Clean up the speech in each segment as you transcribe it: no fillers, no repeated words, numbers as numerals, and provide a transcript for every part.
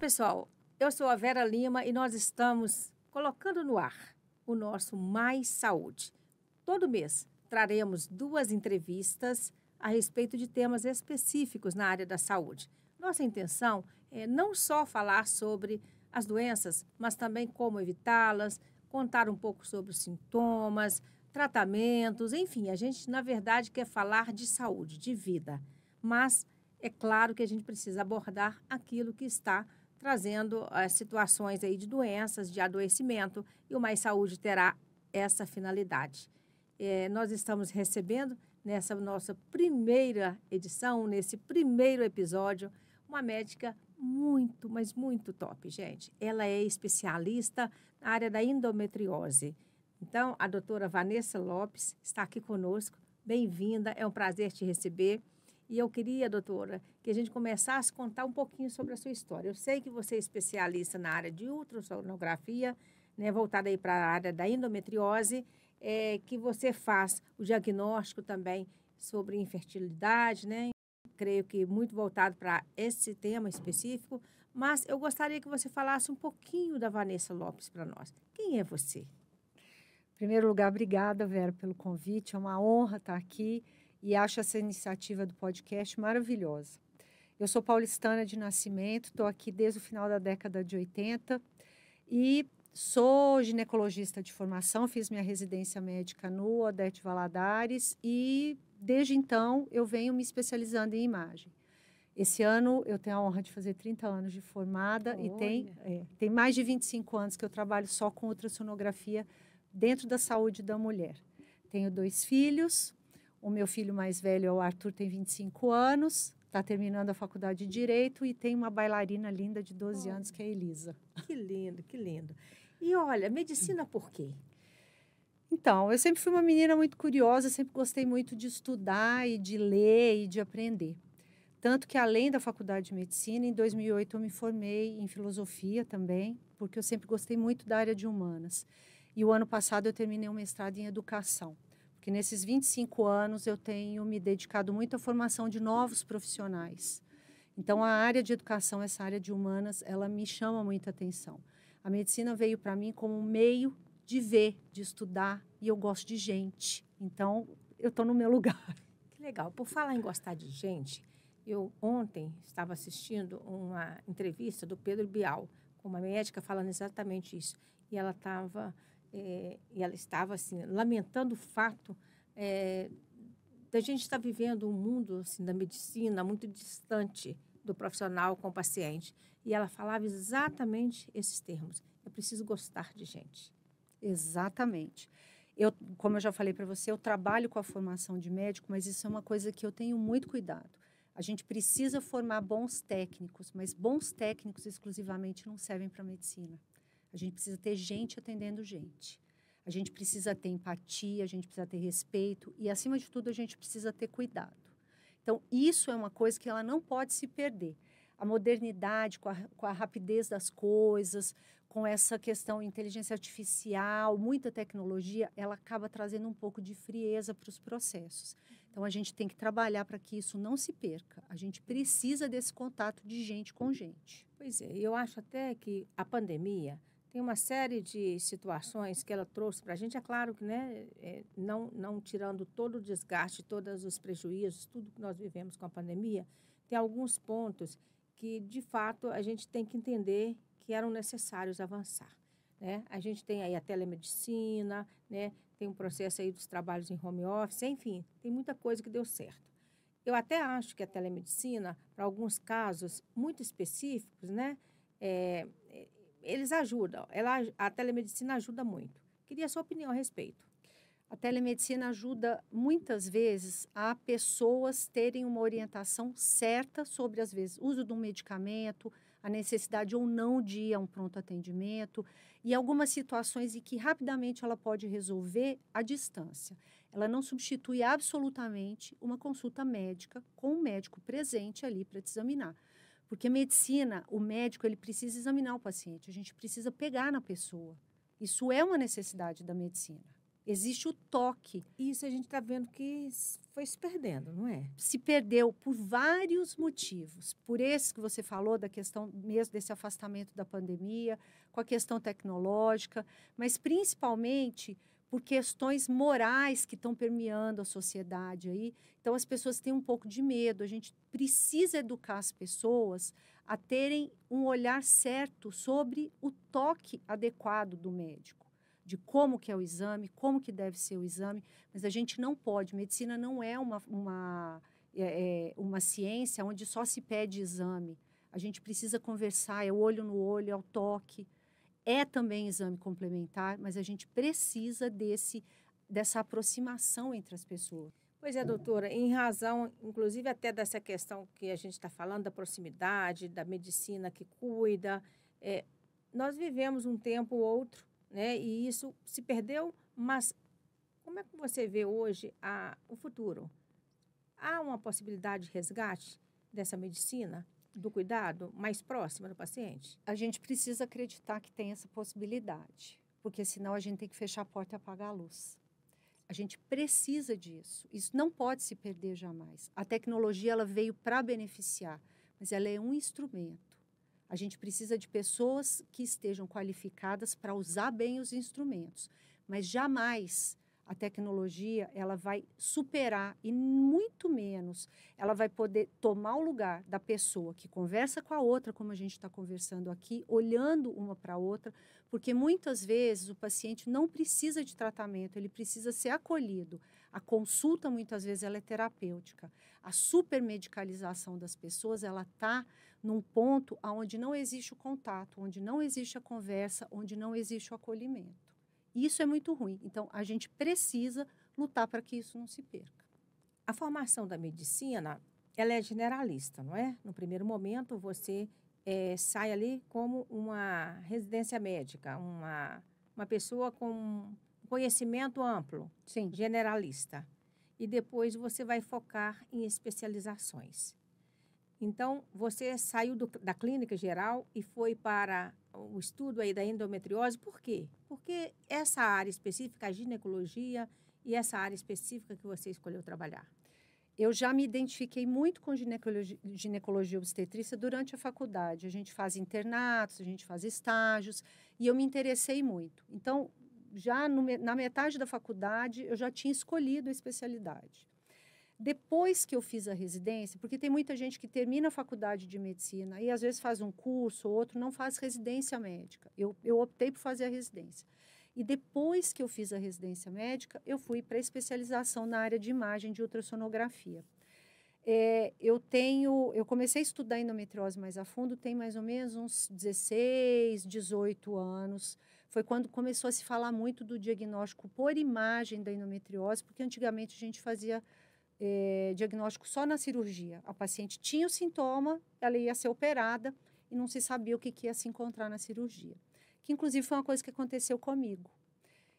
pessoal, eu sou a Vera Lima e nós estamos colocando no ar o nosso Mais Saúde. Todo mês traremos 2 entrevistas a respeito de temas específicos na área da saúde. Nossa intenção é não só falar sobre as doenças, mas também como evitá-las, contar um pouco sobre os sintomas, tratamentos, enfim, a gente, na verdade, quer falar de saúde, de vida. Mas é claro que a gente precisa abordar aquilo que está trazendo situações aí de doenças, de adoecimento, e o Mais Saúde terá essa finalidade. Nós estamos recebendo, nessa nossa primeira edição, nesse primeiro episódio, uma médica muito, mas muito top, gente. Ela é especialista na área da endometriose. Então, a doutora Vanessa Lopes está aqui conosco. Bem-vinda, é um prazer te receber. E eu queria, doutora, que a gente começasse a contar um pouquinho sobre a sua história. Eu sei que você é especialista na área de ultrassonografia, né, voltada aí para a área da endometriose, que você faz o diagnóstico também sobre infertilidade, né? Creio que muito voltado para esse tema específico, mas eu gostaria que você falasse um pouquinho da Vanessa Lopes para nós. Quem é você? Em primeiro lugar, obrigada, Vera, pelo convite. É uma honra estar aqui e acho essa iniciativa do podcast maravilhosa. Eu sou paulistana de nascimento, estou aqui desde o final da década de 80 e sou ginecologista de formação, fiz minha residência médica no Odete Valadares e, desde então, eu venho me especializando em imagem. Esse ano eu tenho a honra de fazer 30 anos de formada. Olha. E tem mais de 25 anos que eu trabalho só com ultrassonografia dentro da saúde da mulher. Tenho 2 filhos, o meu filho mais velho é o Arthur, tem 25 anos, está terminando a faculdade de Direito e tem uma bailarina linda de 12 anos que é a Elisa. Que lindo, que lindo. E olha, medicina por quê? Então, eu sempre fui uma menina muito curiosa, sempre gostei muito de estudar e de ler e de aprender. Tanto que, além da faculdade de medicina, em 2008 eu me formei em filosofia também, porque eu sempre gostei muito da área de humanas. E o ano passado eu terminei um mestrado em educação, porque nesses 25 anos eu tenho me dedicado muito à formação de novos profissionais. Então, a área de educação, essa área de humanas, ela me chama muita atenção. A medicina veio para mim como um meio de ver, de estudar, e eu gosto de gente. Então, eu estou no meu lugar. Que legal. Por falar em gostar de gente, eu ontem estava assistindo uma entrevista do Pedro Bial, com uma médica falando exatamente isso. E ela estava assim, lamentando o fato da gente estar vivendo um mundo assim, da medicina muito distante do profissional com o paciente. E ela falava exatamente esses termos. É preciso gostar de gente. Exatamente. Como eu já falei para você, eu trabalho com a formação de médico, mas isso é uma coisa que eu tenho muito cuidado. A gente precisa formar bons técnicos, mas bons técnicos exclusivamente não servem para a medicina. A gente precisa ter gente atendendo gente. A gente precisa ter empatia, a gente precisa ter respeito e, acima de tudo, a gente precisa ter cuidado. Então, isso é uma coisa que ela não pode se perder. A modernidade, com a rapidez das coisas, com essa questão de inteligência artificial, muita tecnologia, ela acaba trazendo um pouco de frieza para os processos. Então, a gente tem que trabalhar para que isso não se perca. A gente precisa desse contato de gente com gente. Pois é, eu acho até que a pandemia tem uma série de situações que ela trouxe para a gente. É claro que, né, não tirando todo o desgaste, todos os prejuízos, tudo que nós vivemos com a pandemia, tem alguns pontos que, de fato, a gente tem que entender que eram necessários avançar, né? A gente tem aí a telemedicina, né? Tem um processo aí dos trabalhos em home office, enfim, tem muita coisa que deu certo. Eu até acho que a telemedicina, para alguns casos muito específicos, né? Eles ajudam, a telemedicina ajuda muito. Queria a sua opinião a respeito. A telemedicina ajuda, muitas vezes, a pessoas terem uma orientação certa sobre, às vezes, o uso de um medicamento, a necessidade ou não de ir a um pronto atendimento e algumas situações em que rapidamente ela pode resolver à distância. Ela não substitui absolutamente uma consulta médica com um médico presente ali para te examinar. Porque medicina, o médico, ele precisa examinar o paciente, a gente precisa pegar na pessoa. Isso é uma necessidade da medicina. Existe o toque. Isso a gente está vendo que foi se perdendo, não é? Se perdeu por vários motivos. Por esse que você falou, da questão mesmo desse afastamento da pandemia, com a questão tecnológica, mas principalmente por questões morais que estão permeando a sociedade aí. Então, as pessoas têm um pouco de medo. A gente precisa educar as pessoas a terem um olhar certo sobre o toque adequado do médico, de como que é o exame, como que deve ser o exame, mas a gente não pode. Medicina não é uma ciência onde só se pede exame. A gente precisa conversar, é olho no olho, é o toque. É também exame complementar, mas a gente precisa dessa aproximação entre as pessoas. Pois é, doutora, em razão, inclusive até dessa questão que a gente está falando, da proximidade, da medicina que cuida, nós vivemos um tempo ou outro, né? E isso se perdeu, mas como é que você vê hoje o futuro? Há uma possibilidade de resgate dessa medicina, do cuidado mais próxima do paciente? A gente precisa acreditar que tem essa possibilidade, porque senão a gente tem que fechar a porta e apagar a luz. A gente precisa disso. Isso não pode se perder jamais. A tecnologia ela veio para beneficiar, mas ela é um instrumento. A gente precisa de pessoas que estejam qualificadas para usar bem os instrumentos, mas jamais a tecnologia ela vai superar e muito menos ela vai poder tomar o lugar da pessoa que conversa com a outra, como a gente está conversando aqui, olhando uma para a outra, porque muitas vezes o paciente não precisa de tratamento, ele precisa ser acolhido. A consulta muitas vezes ela é terapêutica. A supermedicalização das pessoas ela está num ponto onde não existe o contato, onde não existe a conversa, onde não existe o acolhimento. Isso é muito ruim. Então, a gente precisa lutar para que isso não se perca. A formação da medicina, ela é generalista, não é? No primeiro momento, você sai ali como uma residência médica, uma pessoa com conhecimento amplo, Sim. generalista. E depois você vai focar em especializações. Então, você saiu da clínica geral e foi para o estudo aí da endometriose. Por quê? Porque essa área específica, a ginecologia, e essa área específica que você escolheu trabalhar? Eu já me identifiquei muito com ginecologia obstetrícia durante a faculdade. A gente faz internatos, a gente faz estágios, e eu me interessei muito. Então, já na metade da faculdade, eu já tinha escolhido a especialidade. Depois que eu fiz a residência, porque tem muita gente que termina a faculdade de medicina e às vezes faz um curso ou outro, não faz residência médica. Eu optei por fazer a residência. E depois que eu fiz a residência médica, eu fui para a especialização na área de imagem de ultrassonografia. Eu comecei a estudar endometriose mais a fundo, tem mais ou menos uns 16, 18 anos. Foi quando começou a se falar muito do diagnóstico por imagem da endometriose, porque antigamente a gente fazia diagnóstico só na cirurgia. A paciente tinha o sintoma, ela ia ser operada e não se sabia o que ia se encontrar na cirurgia. Que, inclusive, foi uma coisa que aconteceu comigo.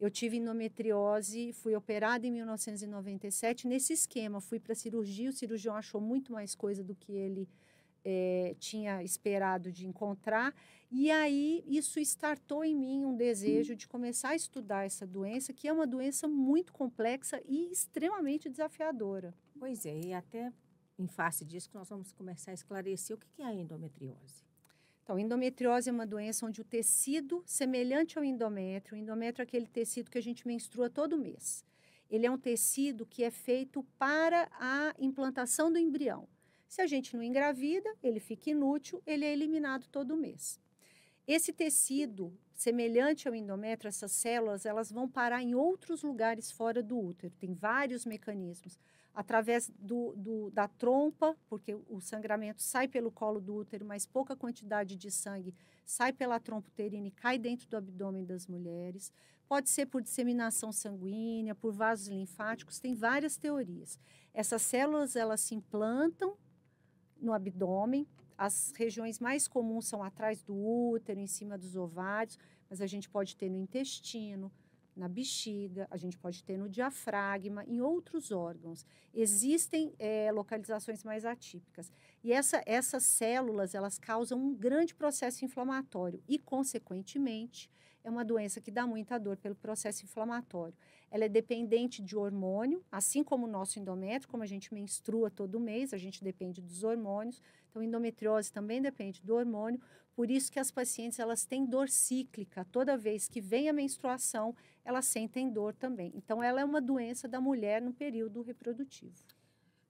Eu tive endometriose, fui operada em 1997. Nesse esquema, fui para a cirurgia, o cirurgião achou muito mais coisa do que ele tinha esperado de encontrar. E aí, isso startou em mim um desejo de começar a estudar essa doença, que é uma doença muito complexa e extremamente desafiadora. Pois é, e até em face disso que nós vamos começar a esclarecer o que é a endometriose. Então, endometriose é uma doença onde o tecido semelhante ao endométrio, o endométrio é aquele tecido que a gente menstrua todo mês. Ele é um tecido que é feito para a implantação do embrião. Se a gente não engravida, ele fica inútil, ele é eliminado todo mês. Esse tecido, semelhante ao endométrio, essas células, elas vão parar em outros lugares fora do útero. Tem vários mecanismos. Através da trompa, porque o sangramento sai pelo colo do útero, mas pouca quantidade de sangue sai pela trompa uterina e cai dentro do abdômen das mulheres. Pode ser por disseminação sanguínea, por vasos linfáticos, tem várias teorias. Essas células, elas se implantam no abdômen. As regiões mais comuns são atrás do útero, em cima dos ovários, mas a gente pode ter no intestino, na bexiga, a gente pode ter no diafragma, em outros órgãos. Existem localizações mais atípicas. E essas células, elas causam um grande processo inflamatório e, consequentemente, é uma doença que dá muita dor pelo processo inflamatório. ela é dependente de hormônio, assim como o nosso endométrio, como a gente menstrua todo mês, a gente depende dos hormônios. Então, endometriose também depende do hormônio. Por isso que as pacientes, elas têm dor cíclica. Toda vez que vem a menstruação, elas sentem dor também. Então, ela é uma doença da mulher no período reprodutivo.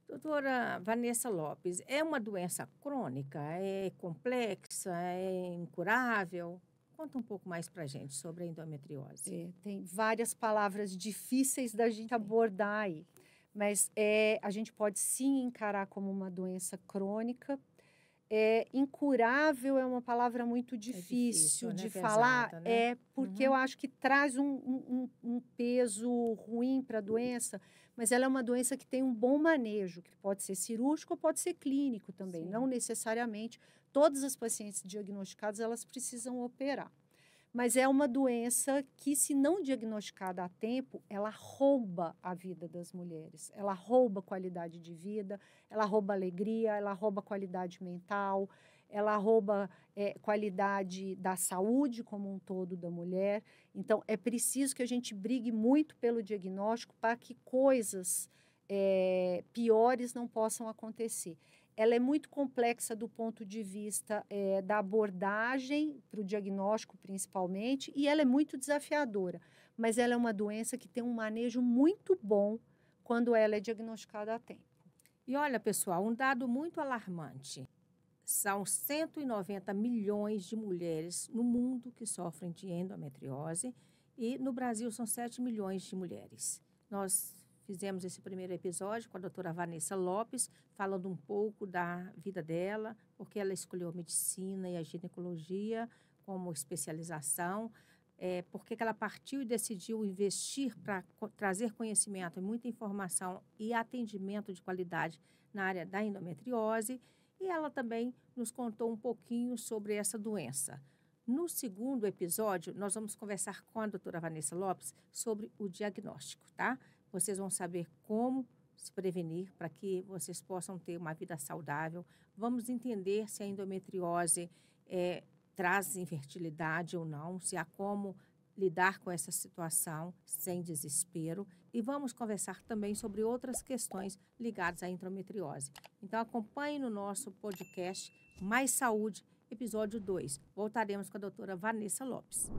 Doutora Vanessa Lopes, é uma doença crônica? É complexa? É incurável? Conta um pouco mais para a gente sobre a endometriose. Tem várias palavras difíceis da gente abordar aí. Mas a gente pode sim encarar como uma doença crônica. Incurável é uma palavra muito difícil, né? de Pesada, falar, né? porque eu acho que traz um peso ruim para a doença, mas ela é uma doença que tem um bom manejo, que pode ser cirúrgico ou pode ser clínico também, Sim. não necessariamente. Todas as pacientes diagnosticadas, elas precisam operar. Mas é uma doença que, se não diagnosticada a tempo, ela rouba a vida das mulheres. Ela rouba qualidade de vida, ela rouba alegria, ela rouba qualidade mental, ela rouba qualidade da saúde como um todo da mulher. Então, é preciso que a gente brigue muito pelo diagnóstico para que coisas piores não possam acontecer. Ela é muito complexa do ponto de vista da abordagem para o diagnóstico, principalmente, e ela é muito desafiadora. Mas ela é uma doença que tem um manejo muito bom quando ela é diagnosticada a tempo. E olha, pessoal, um dado muito alarmante. São 190 milhões de mulheres no mundo que sofrem de endometriose e no Brasil são 7 milhões de mulheres. Nós fizemos esse primeiro episódio com a doutora Vanessa Lopes, falando um pouco da vida dela, porque ela escolheu a medicina e a ginecologia como especialização, porque ela partiu e decidiu investir para trazer conhecimento e muita informação e atendimento de qualidade na área da endometriose. E ela também nos contou um pouquinho sobre essa doença. No segundo episódio, nós vamos conversar com a doutora Vanessa Lopes sobre o diagnóstico, tá? Vocês vão saber como se prevenir para que vocês possam ter uma vida saudável. Vamos entender se a endometriose traz infertilidade ou não, se há como lidar com essa situação sem desespero. E vamos conversar também sobre outras questões ligadas à endometriose. Então, acompanhe no nosso podcast Mais Saúde, episódio 2. Voltaremos com a doutora Vanessa Lopes.